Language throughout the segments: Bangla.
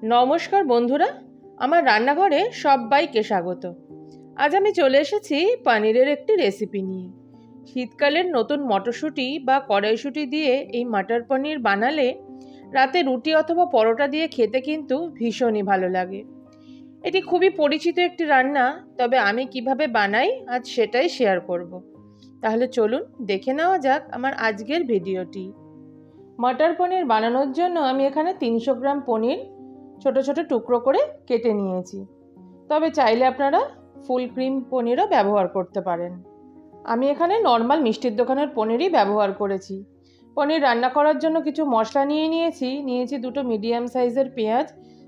नमस्कार बंधुरा आमार रान्नाघरे सबाइके स्वागत। आज आमी चले एसेछि पनीरेर एकटी रेसिपि निये। शीतकालेर नतून मटरशुटी बा कड़ाईशुटी दिए एई मटर पनीर बानाले राते रुटी अथवा परोटा दिए खेते किन्तु भीषणই भालो लागे। एटी खूबই परिचित एकटी रान्ना, तबे आमी किभाबे बानाई आज सेटाई शेयर करब। ताहले चलुन देखे नेওয়া যাক आमार आजकेर भिडियोटी। मटर पनीर बानानोर जोन्नो आमी एखाने 300 ग्राम पनीर छोटो छोटो टुकरो करे केटे निয়েছি। तबे चाइले आपनारा फुल क्रीम पनीरও ব্যবহার করতে পারেন। আমি এখানে নরমাল মিষ্টির দোকানের পনিরই ব্যবহার করেছি। পনির রান্না করার জন্য কিছু মশলা নিয়েছি দুটো মিডিয়াম সাইজের পেঁয়াজ,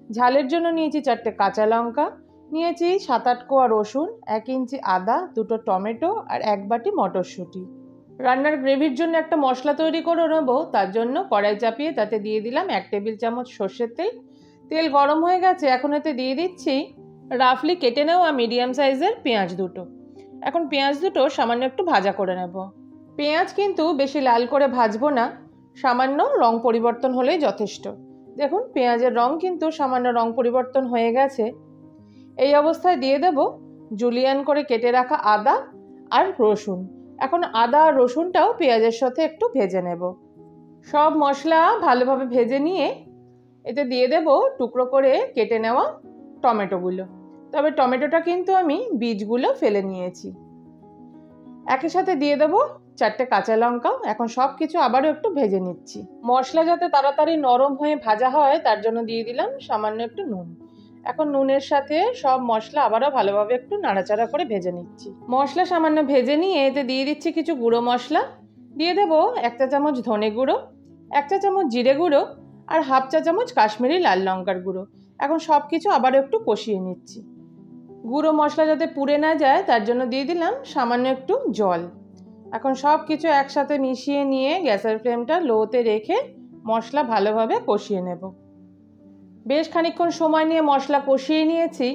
ঝালের জন্য নিয়েছি 4টে কাঁচা লঙ্কা, নিয়েছি 7-8 কোয়া রসুন, 1 ইঞ্চি আদা, দুটো টমেটো আর 1 বাটি মটরশুঁটি। রান্নার গ্রেভির জন্য একটা মশলা তৈরি করে নেব। তার জন্য কড়াই চাপিয়ে তাতে দিয়ে দিলাম 1 টেবিল চামচ সরষের তেল। তেল গরম হয়ে গেছে, এখন এতে দিয়ে দিচ্ছি রাফলি কেটে নেওয়া মিডিয়াম সাইজের পেঁয়াজ দুটো। এখন পেঁয়াজ দুটো সামান্য একটু ভাজা করে নেব। পেঁয়াজ কিন্তু বেশি লাল করে ভাজবো না, সামান্য রং পরিবর্তন হলেই যথেষ্ট। দেখুন পেঁয়াজের রং কিন্তু সামান্য রং পরিবর্তন হয়ে গেছে। এই অবস্থায় দিয়ে দেব জুলিয়ান করে কেটে রাখা আদা আর রসুন। এখন আদা আর রসুনটাও পেঁয়াজের সাথে একটু ভেজে নেব। সব মশলা ভালোভাবে ভেজে নিয়ে এতে দিয়ে দেব টুকরো করে কেটে নেওয়া টমেটোগুলো। তবে টমেটোটা কিন্তু আমি বীজগুলো ফেলে নিয়েছি। একই সাথে দিয়ে দেব 4টে কাঁচা লঙ্কা। এখন সব কিছু আবারও একটু ভেজে নিচ্ছি। মশলা যাতে তাড়াতাড়ি নরম হয়ে ভাজা হয় তার জন্য দিয়ে দিলাম সামান্য একটু নুন। এখন নুনের সাথে সব মশলা আবারও ভালোভাবে একটু নাড়াচাড়া করে ভেজে নিচ্ছি। মশলা সামান্য ভেজে নিয়ে এতে দিয়ে দিচ্ছি কিছু গুঁড়ো মশলা। দিয়ে দেব 1 চা চামচ ধনে গুঁড়ো, 1 চা চামচ জিরে গুঁড়ো আর 1/2 চা চামচ কাশ্মীরি লাল লঙ্কার গুঁড়ো। এখন সব কিছু আবারও একটু কষিয়ে নিচ্ছি। গুঁড়ো মশলা যাতে পুড়ে না যায় তার জন্য দিয়ে দিলাম সামান্য একটু জল। এখন সব কিছু একসাথে মিশিয়ে নিয়ে গ্যাসের ফ্লেমটা লোতে রেখে মশলা ভালোভাবে কষিয়ে নেব। বেশ খানিকক্ষণ সময় নিয়ে মশলা কষিয়ে নিয়েছি।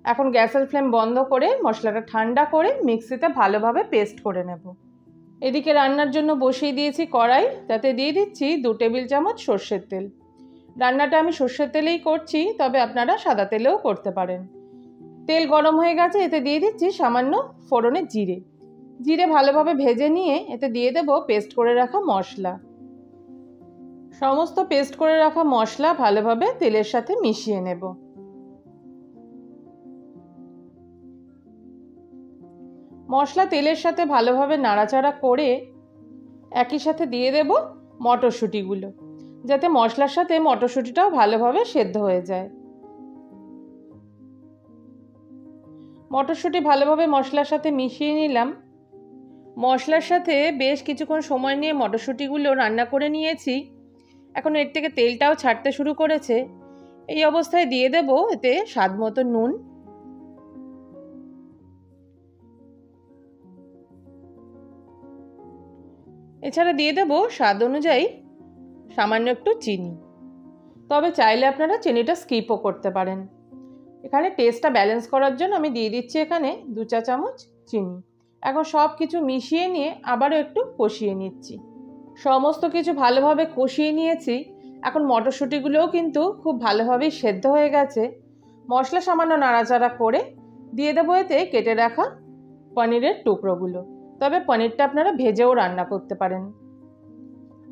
এখন গ্যাসের ফ্লেম বন্ধ করে মশলাটা ঠান্ডা করে মিক্সিতে ভালোভাবে পেস্ট করে নেব। এদিকে রান্নার জন্য বসিয়ে দিয়েছি কড়াই, তাতে দিয়ে দিচ্ছি 2 টেবিল চামচ সরষের তেল। রান্নাটা আমি সরষের তেলেই করছি, তবে আপনারা সাদা তেলেও করতে পারেন। তেল গরম হয়ে গেছে, এতে দিয়ে দিচ্ছি সামান্য ফোড়নে জিরে। জিরে ভালোভাবে ভেজে নিয়ে এতে দিয়ে দেব পেস্ট করে রাখা মশলা। সমস্ত পেস্ট করে রাখা মশলা ভালোভাবে তেলের সাথে মিশিয়ে নেব। মশলা তেলের সাথে ভালোভাবে নাড়াচাড়া করে একই সাথে দিয়ে দেব মটরশুঁটিগুলো, যাতে মশলার সাথে মটরশুঁটিটাও ভালোভাবে সেদ্ধ হয়ে যায়। মটরশুঁটি ভালোভাবে মশলার সাথে মিশিয়ে নিলাম। মশলার সাথে বেশ কিছুক্ষণ সময় নিয়ে মটরশুঁটিগুলো রান্না করে নিয়েছি। এখন এর থেকে তেলটাও ছাড়তে শুরু করেছে। এই অবস্থায় দিয়ে দেব এতে স্বাদ মতো নুন, এছাড়া দিয়ে দেব স্বাদ অনুযায়ী সামান্য একটু চিনি। তবে চাইলে আপনারা চিনিটা স্কিপও করতে পারেন। এখানে টেস্টটা ব্যালেন্স করার জন্য আমি দিয়ে দিচ্ছি এখানে 2 চা চামচ চিনি। এখন সব কিছু মিশিয়ে নিয়ে আবারও একটু কষিয়ে নিচ্ছি। সমস্ত কিছু ভালোভাবে কষিয়ে নিয়েছি। এখন মটরশুঁটিগুলোও কিন্তু খুব ভালোভাবেই সেদ্ধ হয়ে গেছে। মশলা সামান্য নাড়াচাড়া করে দিয়ে দেবো এতে কেটে রাখা পনিরের টুকরোগুলো। তবে পনিরটা আপনারা ভেজেও রান্না করতে পারেন।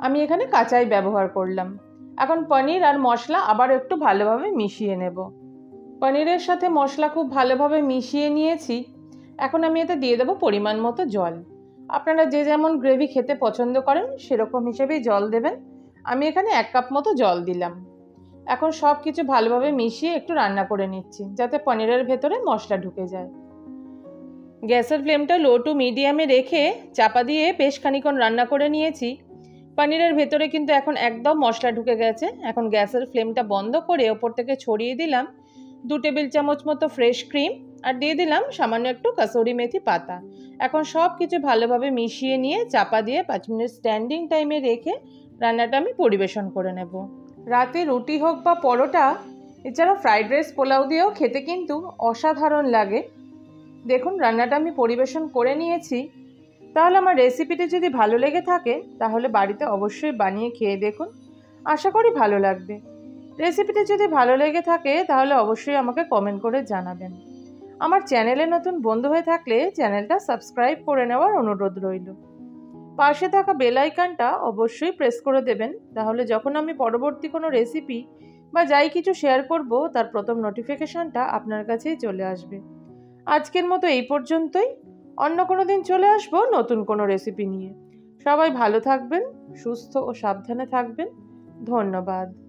আমি এখানে কাঁচাই ব্যবহার করলাম। এখন পনির আর মশলা আবার একটু ভালোভাবে মিশিয়ে নেব। পনিরের সাথে মশলা খুব ভালোভাবে মিশিয়ে নিয়েছি। এখন আমি এতে দিয়ে দেবো পরিমাণ মতো জল। আপনারা যে যেমন গ্রেভি খেতে পছন্দ করেন সেরকম হিসেবেই জল দেবেন। আমি এখানে 1 কাপ মতো জল দিলাম। এখন সব কিছু ভালোভাবে মিশিয়ে একটু রান্না করে নিচ্ছি, যাতে পনিরের ভেতরে মশলা ঢুকে যায়। গ্যাসের ফ্লেমটা লো টু মিডিয়ামে রেখে চাপা দিয়ে বেশ খানিকক্ষণ রান্না করে নিয়েছি। পনিরের ভেতরে কিন্তু এখন একদম মশলা ঢুকে গেছে। এখন গ্যাসের ফ্লেমটা বন্ধ করে ওপর থেকে ছড়িয়ে দিলাম 2 টেবিল চামচ মতো ফ্রেশ ক্রিম আর দিয়ে দিলাম সামান্য একটু কাসুরি মেথি পাতা। এখন সব কিছু ভালোভাবে মিশিয়ে নিয়ে চাপা দিয়ে 5 মিনিট স্ট্যান্ডিং টাইমে রেখে রান্নাটা আমি পরিবেশন করে নেব। রাতে রুটি হোক বা পরোটা, এছাড়া ফ্রাইড রাইস পোলাও দিয়েও খেতে কিন্তু অসাধারণ লাগে। দেখুন রান্নাটা আমি পরিবেশন করে নিয়েছি। তাহলে আমার রেসিপিটি যদি ভালো লেগে থাকে তাহলে বাড়িতে অবশ্যই বানিয়ে খেয়ে দেখুন, আশা করি ভালো লাগবে। রেসিপিটি যদি ভালো লেগে থাকে তাহলে অবশ্যই আমাকে কমেন্ট করে জানাবেন। আমার চ্যানেলে নতুন বন্ধু হয়ে থাকলে চ্যানেলটা সাবস্ক্রাইব করে নেওয়ার অনুরোধ রইল। পাশে থাকা বেল আইকনটা অবশ্যই প্রেস করে দেবেন, তাহলে যখন আমি পরবর্তী কোনো রেসিপি বা যাই কিছু শেয়ার করব তার প্রথম নোটিফিকেশনটা আপনার কাছেই চলে আসবে। আজকের মতো এই পর্যন্তই। অন্য কোনো দিন চলে আসবো নতুন কোনো রেসিপি নিয়ে। সবাই ভালো থাকবেন, সুস্থ ও সাবধানে থাকবেন। ধন্যবাদ।